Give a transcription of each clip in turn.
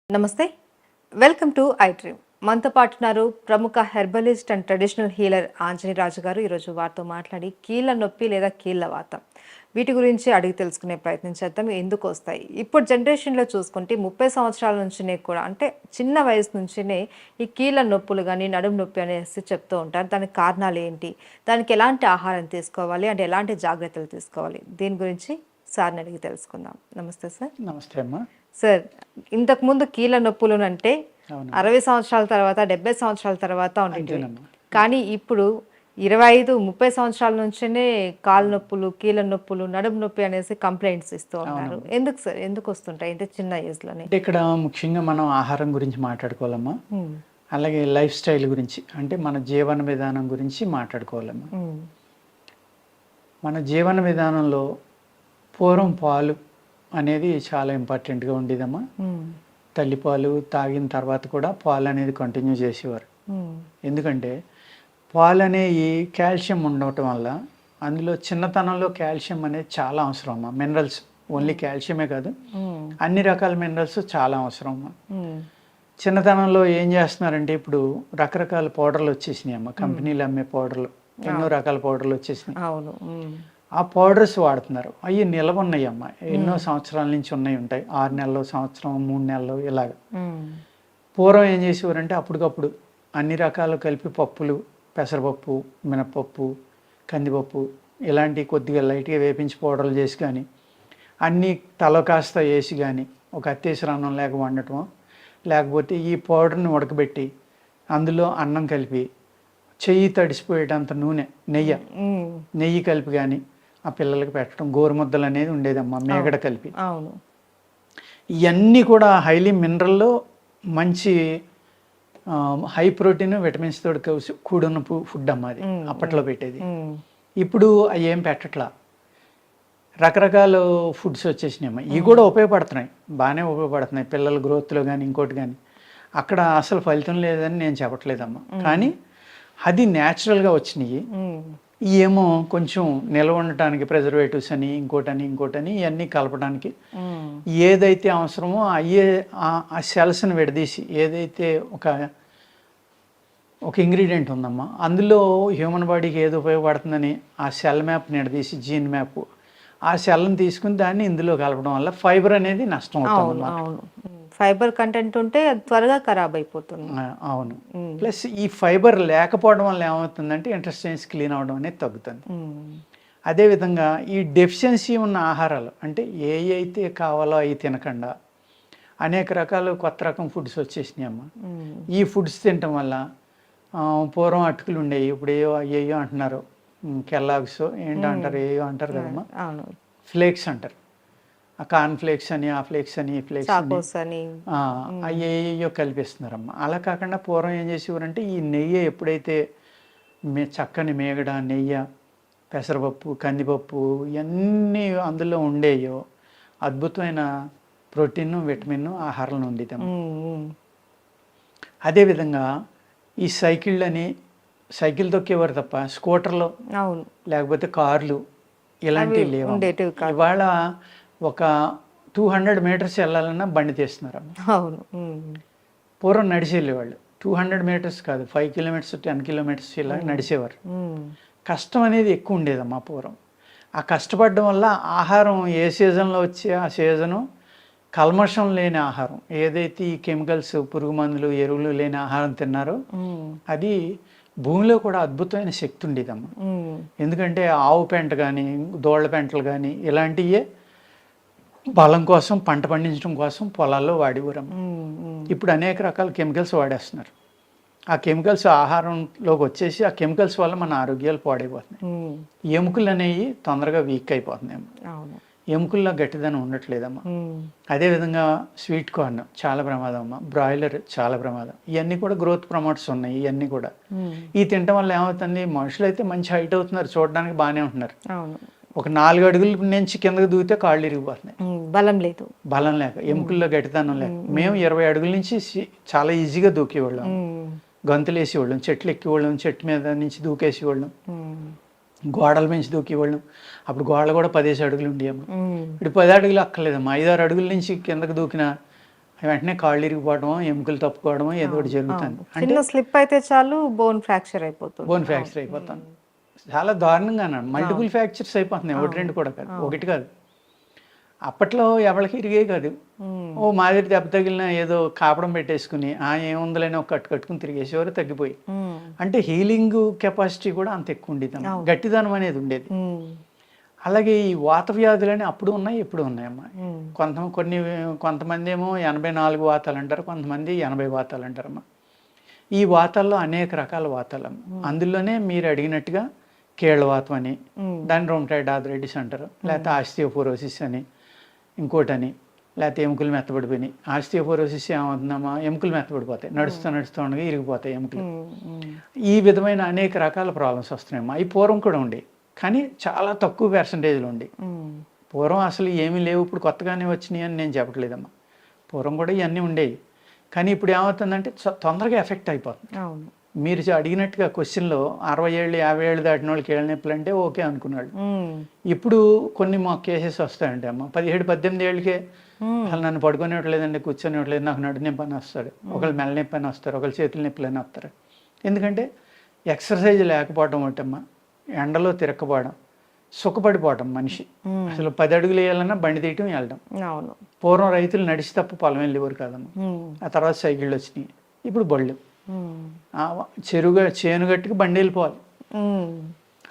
నమస్తే, welcome to I dream. మనతో పాటు ఉన్నారు ప్రముఖ herbalist and traditional healer Anjaneya Raju garu. ఈరోజు వారితో మాట్లాడి కీళ్ళ నొప్పి లేదా కీళ్ళ వాతం వీటి గురించి అడిగి తెలుసుకునే ప్రయత్నం చేద్దాం. ఎందుకు వస్తాయి? ఇప్పుడు జనరేషన్లో చూసుకుంటే 30 సంవత్సరాల నుంచినే కూడా, అంటే చిన్న వయసు నుంచినే ఈ కీళ్ళ నొప్పులు కానీ నడుము నొప్పి అనేసి చెప్తూ ఉంటారు. దానికి కారణాలు ఏంటి, దానికి ఎలాంటి ఆహారం తీసుకోవాలి, అంటే ఎలాంటి జాగ్రత్తలు తీసుకోవాలి, దీని గురించి సార్ని అడిగి తెలుసుకుందాం. నమస్తే సార్. నమస్తే అమ్మా. సార్, ఇంతకుముందు కీళ్ళ నొప్పులు అంటే 60 సంవత్సరాల తర్వాత 70 సంవత్సరాల తర్వాత ఉండేవి, కానీ ఇప్పుడు 25-30 సంవత్సరాల నుంచినే కాళ్ళ నొప్పులు, కీళ్ళ నొప్పులు, నడుము నొప్పి అనేసి కంప్లైంట్స్ ఇస్తూ ఉన్నారు. ఎందుకు సార్, ఎందుకు వస్తుంటాయి ఇంత చిన్న ఏజ్లోనే? ఇక్కడ ముఖ్యంగా మనం ఆహారం గురించి మాట్లాడుకోవాలమ్మా, అలాగే లైఫ్ స్టైల్ గురించి, అంటే మన జీవన విధానం గురించి మాట్లాడుకోవాలమ్మా. మన జీవన విధానంలో పూర్వం పాలు అనేది చాలా ఇంపార్టెంట్గా ఉండేదమ్మా. తల్లిపాలు తాగిన తర్వాత కూడా పాలు అనేది కంటిన్యూ చేసేవారు. ఎందుకంటే పాలు అనేవి కాల్షియం ఉండటం వల్ల, అందులో చిన్నతనంలో కాల్షియం అనేది చాలా అవసరం అమ్మా. మినరల్స్, ఓన్లీ కాల్షియమే కాదు, అన్ని రకాల మినరల్స్ చాలా అవసరం అమ్మా. చిన్నతనంలో ఏం చేస్తున్నారంటే ఇప్పుడు రకరకాల పౌడర్లు వచ్చేసినాయి అమ్మ. కంపెనీలు అమ్మే పౌడర్లు, ఎన్నో రకాల పౌడర్లు వచ్చేసినాయి. ఆ పౌడర్స్ వాడుతున్నారు. అవి నిలవ ఉన్నాయి అమ్మ, ఎన్నో సంవత్సరాల నుంచి ఉంటాయి. 6 నెలలు, సంవత్సరం, 3 నెలలు ఇలాగ. పూర్వం ఏం చేసేవారంటే అప్పటికప్పుడు అన్ని రకాలు కలిపి పప్పులు, పెసరపప్పు, మినపప్పు, కందిపప్పు ఇలాంటి కొద్దిగా లైట్గా వేపించి పౌడర్లు చేసి కానీ, అన్నీ తల కాస్త వేసి కానీ ఒక అత్తేసరి అన్నం లేక వండటం, లేకపోతే ఈ పౌడర్ని ఉడకబెట్టి అందులో అన్నం కలిపి చెయ్యి తడిసిపోయేటంత నూనె, నెయ్యి కలిపి కానీ ఆ పిల్లలకి పెట్టడం. గోరుముద్దలు అనేది ఉండేదమ్మా, మేగడ కలిపి. ఇవన్నీ కూడా హైలీ మినరల్లో మంచి హై ప్రోటీన్, విటమిన్స్ తోటి కూడిన ఫుడ్ అమ్మ అది అప్పట్లో పెట్టేది. ఇప్పుడు అవి ఏం పెట్టట్లా, రకరకాల ఫుడ్స్ వచ్చేసినాయి అమ్మ. ఇవి కూడా ఉపయోగపడుతున్నాయి, బాగానే ఉపయోగపడుతున్నాయి పిల్లల గ్రోత్లో కానీ ఇంకోటి కానీ. అక్కడ అసలు ఫలితం లేదని నేను చెప్పట్లేదమ్మా, కానీ అది న్యాచురల్గా వచ్చినాయి. ఏమో కొంచెం నిల్వ ఉండటానికి ప్రిజర్వేటివ్స్ అని ఇంకోటని ఇవన్నీ కలపడానికి ఏదైతే అవసరమో ఆ సెల్స్ని విడదీసి, ఏదైతే ఒక ఇంగ్రీడియంట్ ఉందమ్మా అందులో హ్యూమన్ బాడీకి ఏది ఉపయోగపడుతుందని ఆ సెల్ మ్యాప్ నిడదీసి, జీన్ మ్యాప్, ఆ సెల్ని తీసుకుని దాన్ని ఇందులో కలపడం వల్ల ఫైబర్ అనేది నష్టం అవుతుంది. ఫైబర్ కంటెంట్ ఉంటే అది త్వరగా ఖరాబ్ అయిపోతుంది. అవును. ప్లస్ ఈ ఫైబర్ లేకపోవడం వల్ల ఏమవుతుందంటే ఇంటెస్టైన్స్ క్లీన్ అవడం అనేది తగ్గుతుంది. అదేవిధంగా ఈ డెఫిషియన్సీ ఉన్న ఆహారాలు, అంటే ఏ అయితే కావాలో అవి తినకుండా అనేక రకాల కొత్త రకం ఫుడ్స్ వచ్చేసినాయి అమ్మ. ఈ ఫుడ్స్ తినటం వల్ల పూర్వం అటుకులు ఉండేవి, ఇప్పుడు అయ్యో అంటున్నారు, కెల్లాగ్స్ ఏంటంటారు, ఏయో అంటారు కదమ్మా, ఫ్లేక్స్ అంటారు. ఆ కార్న్ ఫ్లేక్స్ అని, ఆ ఫ్లేక్స్ అని, ఈ ఫ్లేక్స్ అని అయ్యో కల్పిస్తున్నారమ్మా. అలా కాకుండా పూర్వం ఏం చేసేవారంటే ఈ నెయ్యి ఎప్పుడైతే చక్కని మేగడ, నెయ్యి, పెసరపప్పు, కందిపప్పు ఇవన్నీ అందులో ఉండేయో అద్భుతమైన ప్రోటీన్, విటమిన్ ఆహారం ఉండేదమ్మా. అదేవిధంగా ఈ సైకిల్ తొక్కేవారు తప్ప స్కూటర్లు లేకపోతే కార్లు ఇలాంటివి లేవు. ఇవాళ ఒక 200 మీటర్స్ వెళ్ళాలన్నా బండి తీస్తున్నారు. పూర్వం నడిచి వెళ్ళేవాళ్ళు. 200 మీటర్స్ కాదు, 5 కిలోమీటర్స్, 10 కిలోమీటర్స్ ఇలా నడిచేవారు. కష్టం అనేది ఎక్కువ ఉండేదమ్మా పూర్వం. ఆ కష్టపడడం వల్ల ఆహారం ఏ సీజన్లో వచ్చే ఆ సీజను, కల్మషం లేని ఆహారం, ఏదైతే ఈ కెమికల్స్, పురుగు మందులు, ఎరువులు లేని ఆహారం తిన్నారో అది భూమిలో కూడా అద్భుతమైన శక్తి ఉండేదమ్మా. ఎందుకంటే ఆవు పెంట కానీ, దోళ్ల పెంటలు కానీ ఇలాంటివే బలం కోసం, పంట పండించడం కోసం పొలాల్లో వాడేవారమ్మ. ఇప్పుడు అనేక రకాల కెమికల్స్ వాడేస్తున్నారు. ఆ కెమికల్స్ ఆహారంలోకి వచ్చేసి ఆ కెమికల్స్ వల్ల మన ఆరోగ్యాలు పాడైపోతున్నాయి. ఎముకలు అనేవి తొందరగా వీక్ అయిపోతున్నాయి. ఎముకల్లో గట్టిదనం ఉండట్లేదమ్మా. అదేవిధంగా స్వీట్ కార్న్ చాలా ప్రమాదం అమ్మా, బ్రాయిలర్ చాలా ప్రమాదం. ఇవన్నీ కూడా గ్రోత్ ప్రమోటర్స్ ఉన్నాయి. ఇవన్నీ కూడా ఈ తినటం వల్ల ఏమవుతుంది, మనుషులు అయితే మంచి హైట్ అవుతున్నారు, చూడడానికి బాగానే ఉంటున్నారు. ఒక 4 అడుగుల నుంచి కిందకి దూకితే కాళ్ళు ఇరిగిపోతున్నాయి. బలం లేక, ఎముకల్లో గట్టిదనం లేక. మేము 20 అడుగుల నుంచి చాలా ఈజీగా దూకేవాళ్ళం, గంతులు వేసేవాళ్ళం, చెట్లు ఎక్కేవాళ్ళం, చెట్టు మీద నుంచి దూకేసేవాళ్ళం. గోడల పెంచి దూకేవాళ్ళం. అప్పుడు గోడలు కూడా 10 అడుగులు ఉండేవమ్మా. ఇప్పుడు 10 అడుగులు అక్కర్లేదమ్మా, 5-6 అడుగుల నుంచి కిందకు దూకిన వెంటనే కాళ్ళు ఇరిగిపోవడమో ఎముకలు తప్పుకోవడమో ఏదో ఒకటి జరుగుతుంది. చిన్న స్లిప్ అయితే చాలు బోన్ ఫ్రాక్చర్ అయిపోతుంది. బోన్ ఫ్రాక్చర్ అయిపోతాను. చాలా దారుణంగా మల్టిపుల్ ఫ్రాక్చర్స్ అయిపోతున్నాయి, ఒకటి రెండు కూడా కాదు, ఒకటి కాదు. అప్పట్లో ఎవరికి ఇరిగే కాదు, ఓ మాదిరి దెబ్బ తగిలిన ఏదో కాపడం పెట్టేసుకుని ఏముందలని ఒక కట్టుకుని తిరిగేసేవారు, తగ్గిపోయి. అంటే హీలింగ్ కెపాసిటీ కూడా అంత ఎక్కువ ఉండేది, గట్టిదనం అనేది ఉండేది. అలాగే ఈ వాత వ్యాధులని అప్పుడు ఉన్నాయి, ఇప్పుడు ఉన్నాయమ్మా. కొంతమంది ఏమో 84 వాతాలు అంటారు, కొంతమంది 80 వాతాలు అంటారమ్మా. ఈ వాతాల్లో అనేక రకాల వాతాలమ్మ. అందులోనే మీరు అడిగినట్టుగా కీళ్ళవాతం అని, దాన్ని రొమటాయిడ్ ఆర్థరైటిస్ అంటారు, లేకపోతే ఆస్టియోపోరోసిస్ అని, ఇంకోటని, లేకపోతే ఎముకలు మెత్తబడిపోయినాయి. ఆస్టియోపోరోసిస్ ఏమవుతుందమ్మా, ఎముకలు మెత్తబడిపోతాయి, నడుస్తూ ఉండగా ఇరిగిపోతాయి ఎముకలు. ఈ విధమైన అనేక రకాల ప్రాబ్లమ్స్ వస్తున్నాయమ్మా. ఈ పూర్వం కూడా ఉండేవి, కానీ చాలా తక్కువ పర్సంటేజ్లో ఉండి. పూర్వం అసలు ఏమీ లేవు, ఇప్పుడు కొత్తగానే వచ్చినాయి అని నేను చెప్పట్లేదమ్మా. పూర్వం కూడా ఇవన్నీ ఉండేవి, కానీ ఇప్పుడు ఏమవుతుందంటే తొందరగా ఎఫెక్ట్ అయిపోతుంది. మీరు అడిగినట్టుగా క్వశ్చన్లో 60 ఏళ్ళు 50 ఏళ్ళు దాటిన వాళ్ళకి ఏళ్ళ నొప్పులు అంటే ఓకే అనుకున్నాడు. ఇప్పుడు కొన్ని మా కేసెస్ వస్తాయంటే అమ్మ 17-18 ఏళ్ళకే అసలు నన్ను పడుకునేట్లేదండి, కూర్చొనివ్వట్లేదు, నాకు నడు నొప్పి అని వస్తాడు, ఒకళ్ళు మెల్ల నొప్పి అని వస్తారు, ఒకళ్ళు చేతుల నొప్పులు అని వస్తారు. ఎందుకంటే ఎక్సర్సైజ్ లేకపోవడం ఒకటమ్మా, ఎండలో తిరగకపోవడం, సుఖపడిపోవటం మనిషి. అసలు 10 అడుగులు వేయాలన్నా బండి తీయటం వెళ్ళడం. పూర్వం రైతులు నడిచి తప్ప పొలం వెళ్ళేవారు కాదమ్మా. ఆ తర్వాత సైకిళ్ళు వచ్చినాయి, ఇప్పుడు బళ్ళు. చేను గట్టుకు బండి వెళ్ళిపోవాలి,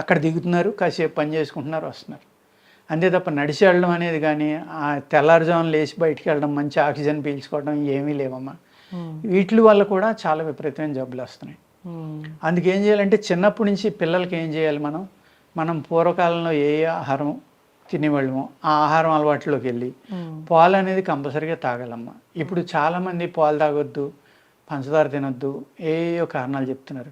అక్కడ దిగుతున్నారు, కాసేపు పని చేసుకుంటున్నారు, వస్తున్నారు, అంతే తప్ప నడిచి వెళ్ళడం అనేది కానీ ఆ తెల్లారుజామున లేచి బయటికి వెళ్ళడం, మంచి ఆక్సిజన్ పీల్చుకోవడం ఏమీ లేవమ్మా. వీటి వల్ల కూడా చాలా విపరీతమైన జబ్బులు వస్తున్నాయి. అందుకేం చేయాలంటే చిన్నప్పటి నుంచి పిల్లలకి ఏం చేయాలి, మనం పూర్వకాలంలో ఏ ఆహారం తినేవాళ్ళము ఆ ఆహారం అలవాట్లోకి వెళ్ళి పాలు అనేది కంపల్సరీగా తాగాలమ్మా. ఇప్పుడు చాలామంది పాలు తాగొద్దు, పంచదార తినొద్దు, ఏయో కారణాలు చెప్తున్నారు.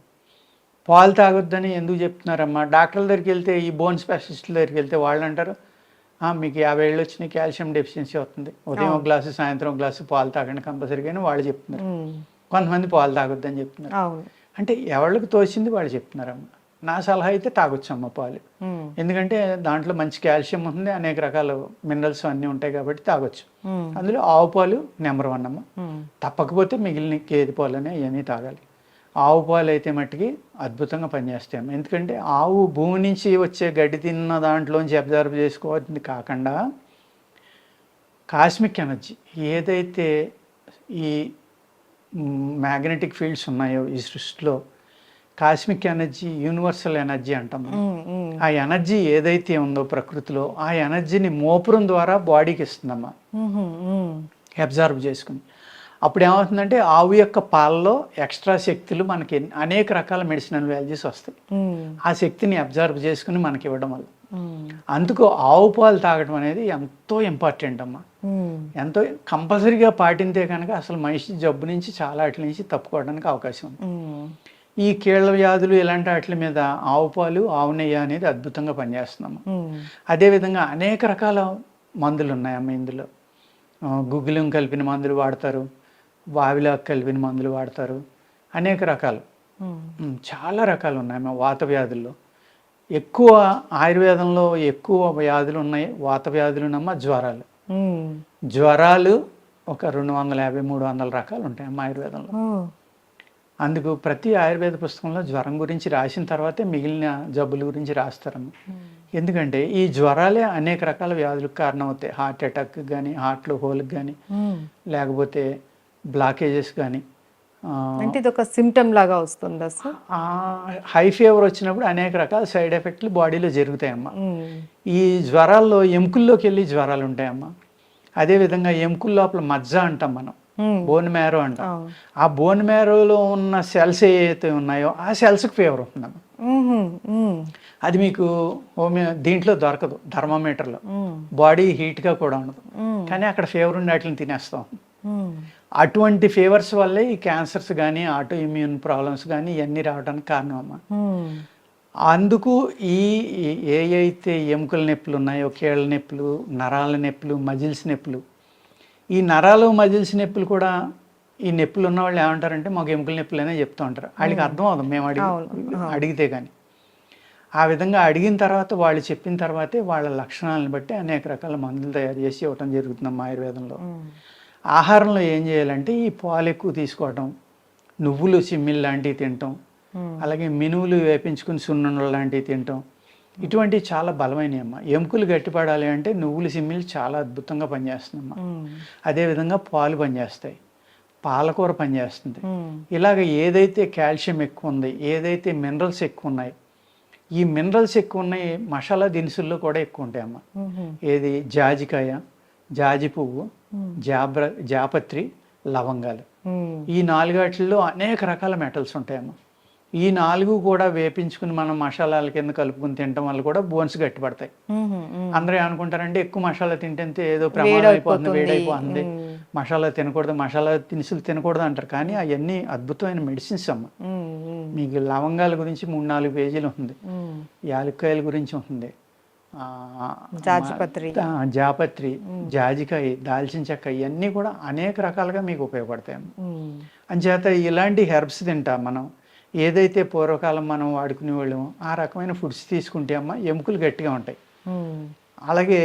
పాలు తాగొద్దని ఎందుకు చెప్తున్నారమ్మా? డాక్టర్ల దగ్గరికి వెళ్తే, ఈ బోన్ స్పెషలిస్టుల దగ్గరికి వెళ్తే వాళ్ళు అంటారు, మీకు 50 ఏళ్ళు వచ్చినాయి, కాల్షియం డెఫిషియన్సీ అవుతుంది, ఉదయం ఒక గ్లాసు సాయంత్రం ఒక గ్లాసు పాలు తాగండి కంపల్సరీగా అని వాళ్ళు చెప్తున్నారు. కొంతమంది పాలు తాగొద్దని చెప్తున్నారు. అంటే ఎవరికి తోచింది వాళ్ళు చెప్తున్నారమ్మా. నా సలహా అయితే తాగొచ్చమ్మ పాలు, ఎందుకంటే దాంట్లో మంచి కాల్షియం ఉంటుంది, అనేక రకాల మినరల్స్ అన్నీ ఉంటాయి కాబట్టి తాగొచ్చు. అందులో ఆవు పాలు నెంబర్ 1 అమ్మ. తప్పకపోతే మిగిలిన గేదె పాలు అని అవన్నీ తాగాలి. ఆవు పాలు అయితే మట్టికి అద్భుతంగా పనిచేస్తాయమ్మ. ఎందుకంటే ఆవు భూమి నుంచి వచ్చే గడ్డి తిన్న దాంట్లోంచి అబ్జర్వ్ చేసుకోవాల్సింది కాకుండా కాస్మిక్ ఎనర్జీ ఏదైతే ఈ మ్యాగ్నెటిక్ ఫీల్డ్స్ ఉన్నాయో ఈ సృష్టిలో, కాస్మిక్ ఎనర్జీ, యూనివర్సల్ ఎనర్జీ అంటాం. ఆ ఎనర్జీ ఏదైతే ఉందో ప్రకృతిలో, ఆ ఎనర్జీని మోపురం ద్వారా బాడీకి ఇస్తుందమ్మా, అబ్జర్వ్ చేసుకుని. అప్పుడు ఏమవుతుందంటే ఆవు యొక్క పాలలో ఎక్స్ట్రా శక్తులు మనకి అనేక రకాల మెడిసినల్ వాల్యూస్ వస్తాయి. ఆ శక్తిని అబ్జర్వ్ చేసుకుని మనకి ఇవ్వడం వల్ల. అందుకు ఆవు పాలు తాగడం అనేది ఎంతో ఇంపార్టెంట్ అమ్మా. ఎంతో కంపల్సరీగా పాటింతే కనుక అసలు మనిషి జబ్బు నుంచి చాలా వాటి నుంచి తప్పుకోవడానికి అవకాశం ఉంది. ఈ కీళ్ళ వ్యాధులు ఇలాంటి వాటి మీద ఆవు పాలు, ఆవు నెయ్యి అనేది అద్భుతంగా పనిచేస్తున్నాము. అదేవిధంగా అనేక రకాల మందులు ఉన్నాయమ్మ. ఇందులో గుగ్గిలం కలిపిన మందులు వాడతారు, వావిలాకు కలిపిన మందులు వాడతారు, అనేక రకాలు, చాలా రకాలు ఉన్నాయమ్మ. వాత వ్యాధుల్లో ఎక్కువ ఆయుర్వేదంలో ఎక్కువ వ్యాధులు ఉన్నాయి, వాత వ్యాధులునమ్మ. జ్వరాలు ఒక 250-300 రకాలు ఉంటాయమ్మ ఆయుర్వేదంలో. అందుకు ప్రతి ఆయుర్వేద పుస్తకంలో జ్వరం గురించి రాసిన తర్వాతే మిగిలిన జబ్బుల గురించి రాస్తారమ్మ. ఎందుకంటే ఈ జ్వరాలే అనేక రకాల వ్యాధులకు కారణం అవుతాయి. హార్ట్ అటాక్ కానీ, హార్ట్లో హోల్కి కానీ, లేకపోతే బ్లాకేజెస్ కానీ. అంటే ఇది ఒక సిమ్టమ్ లాగా వస్తుందా సార్? హై ఫీవర్ వచ్చినప్పుడు అనేక రకాల సైడ్ ఎఫెక్ట్లు బాడీలో జరుగుతాయమ్మా. ఈ జ్వరాల్లో ఎముకల్లోకి వెళ్ళి జ్వరాలు ఉంటాయమ్మా. అదేవిధంగా ఎముకల లోపల మజ్జ అంటాం మనం, బోన్ మ్యారో అంటాం. ఆ బోన్ మ్యారోలో ఉన్న సెల్స్ ఏవైతే ఉన్నాయో ఆ సెల్స్కి ఫీవర్ ఉంటుందమ్మా. అది మీకు దీంట్లో దొరకదు, థర్మామీటర్లో. బాడీ హీట్గా కూడా ఉండదు, కానీ అక్కడ ఫీవర్ ఉండి వాటిని తినేస్తాం. అటువంటి ఫీవర్స్ వల్లే ఈ క్యాన్సర్స్ కానీ, ఆటో ఇమ్యూన్ ప్రాబ్లమ్స్ కానీ ఇవన్నీ రావడానికి కారణం అమ్మా. అందుకు ఏ అయితే ఎముకల నొప్పులు ఉన్నాయో, కీళ్ళ నొప్పులు, నరాల నొప్పులు, మజిల్స్ నొప్పులు, ఈ నరాలు మజిల్స్ నొప్పులు కూడా, ఈ నొప్పులు ఉన్న వాళ్ళు ఏమంటారంటే మాకు ఎముకల నొప్పులు అనే చెప్తూ ఉంటారు. వాళ్ళకి అర్థం అవుతుంది మేము అడిగితే కానీ. ఆ విధంగా అడిగిన తర్వాత వాళ్ళు చెప్పిన తర్వాతే వాళ్ళ లక్షణాలను బట్టి అనేక రకాల మందులు తయారు చేసి ఇవ్వటం జరుగుతుందమ్మా ఆయుర్వేదంలో. ఆహారంలో ఏం చేయాలంటే ఈ పాలు ఎక్కువ తీసుకోవటం, నువ్వులు చిమ్మిల్ లాంటివి తినటం, అలాగే మినువులు వేపించుకుని సున్నుండలు లాంటివి తినటం, ఇటువంటివి చాలా బలమైనవి అమ్మ. ఎముకలు గట్టిపడాలి అంటే నువ్వులు సిమ్మిలు చాలా అద్భుతంగా పనిచేస్తుందమ్మా. అదేవిధంగా పాలు పనిచేస్తాయి, పాలకూర పనిచేస్తుంది. ఇలాగ ఏదైతే కాల్షియం ఎక్కువ ఉంది, ఏదైతే మినరల్స్ ఎక్కువ ఉన్నాయి, ఈ మినరల్స్ ఎక్కువ ఉన్నాయి మసాలా దినుసుల్లో కూడా ఎక్కువ ఉంటాయి అమ్మ. ఏది జాజికాయ, జాజి పువ్వు, జాపత్రి, లవంగాలు, ఈ 4 వాటిల్లో అనేక రకాల మెటల్స్ ఉంటాయమ్మా. ఈ 4 కూడా వేపించుకుని మనం మసాలాల కింద కలుపుకుని తినడం వల్ల కూడా బోన్స్ గట్టిపడతాయి. అందరూ ఏమనుకుంటారంటే ఎక్కువ మసాలా తింటే ఏదో ప్రమాదం అయిపోతుంది, వేడైపోతుంది, మసాలా తినకూడదు, మసాలా దినుసులు తినకూడదు అంటారు. కానీ అవన్నీ అద్భుతమైన మెడిసిన్స్ అమ్మ. మీకు లవంగాల గురించి 3-4 పేజీలు ఉంది, యాలక్కాయల గురించి ఉంటుంది, జాపత్రి, జాజికాయ, దాల్చిన చెక్క, ఇవన్నీ కూడా అనేక రకాలుగా మీకు ఉపయోగపడతాయి. అంచేత ఇలాంటి హెర్బ్స్ తింటాం మనం. ఏదైతే పూర్వకాలం మనం వాడుకునే వాళ్ళము ఆ రకమైన ఫుడ్స్ తీసుకుంటే అమ్మ ఎముకలు గట్టిగా ఉంటాయి. అలాగే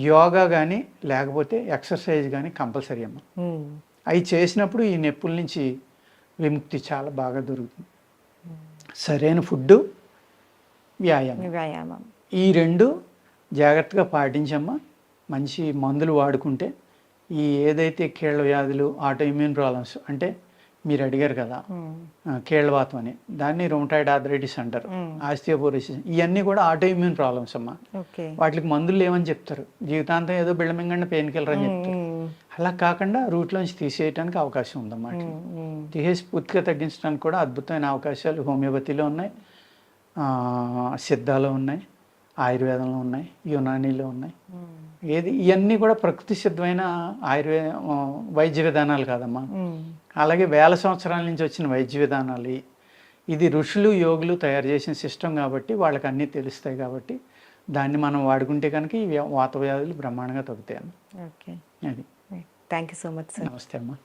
యోగా కానీ లేకపోతే ఎక్సర్సైజ్ కానీ కంపల్సరీ అమ్మ. అవి చేసినప్పుడు ఈ నొప్పుల నుంచి విముక్తి చాలా బాగా దొరుకుతుంది. సరైన ఫుడ్డు, వ్యాయామం, ఈ 2 జాగ్రత్తగా పాటించమ్మా. మంచి మందులు వాడుకుంటే ఈ ఏదైతే కీళ్ళ వ్యాధులు, ఆటో ఇమ్యూన్ ప్రాబ్లమ్స్, అంటే మీరు అడిగారు కదా కీళ్ళవాతం అని, దాన్ని రొమటాయిడ్ ఆర్థరైటిస్ అంటారు, ఆస్టియోపోరోసిస్, ఇవన్నీ కూడా ఆటో ఇమ్యూన్ ప్రాబ్లమ్స్ అమ్మా. వాటికి మందులు లేవని చెప్తారు, జీవితాంతం ఏదో బిళ్ళమింగండి పెయిన్ కిల్లర్ అని చెప్తారు. అలా కాకుండా రూట్లోంచి తీసేయడానికి అవకాశం ఉందన్నమాట. తీసేసి పూర్తిగా తగ్గించడానికి కూడా అద్భుతమైన అవకాశాలు హోమియోపతిలో ఉన్నాయి, సిద్ధాలో ఉన్నాయి, ఆయుర్వేదంలో ఉన్నాయి, యునానీలో ఉన్నాయి. ఇవన్నీ కూడా ప్రకృతి సిద్ధమైన వైద్య విధానాలు కాదమ్మా. అలాగే వేల సంవత్సరాల నుంచి వచ్చిన వైద్య విధానాలు. ఇది ఋషులు, యోగులు తయారు చేసిన సిస్టమ్ కాబట్టి వాళ్ళకి అన్నీ తెలుస్తాయి. కాబట్టి దాన్ని మనం వాడుకుంటే కనుక ఈ వాత వ్యాధులు బ్రహ్మాండంగా తగ్గుతాయి అమ్మ. ఓకే, అది. Thank you so much sir. నమస్తే అమ్మా.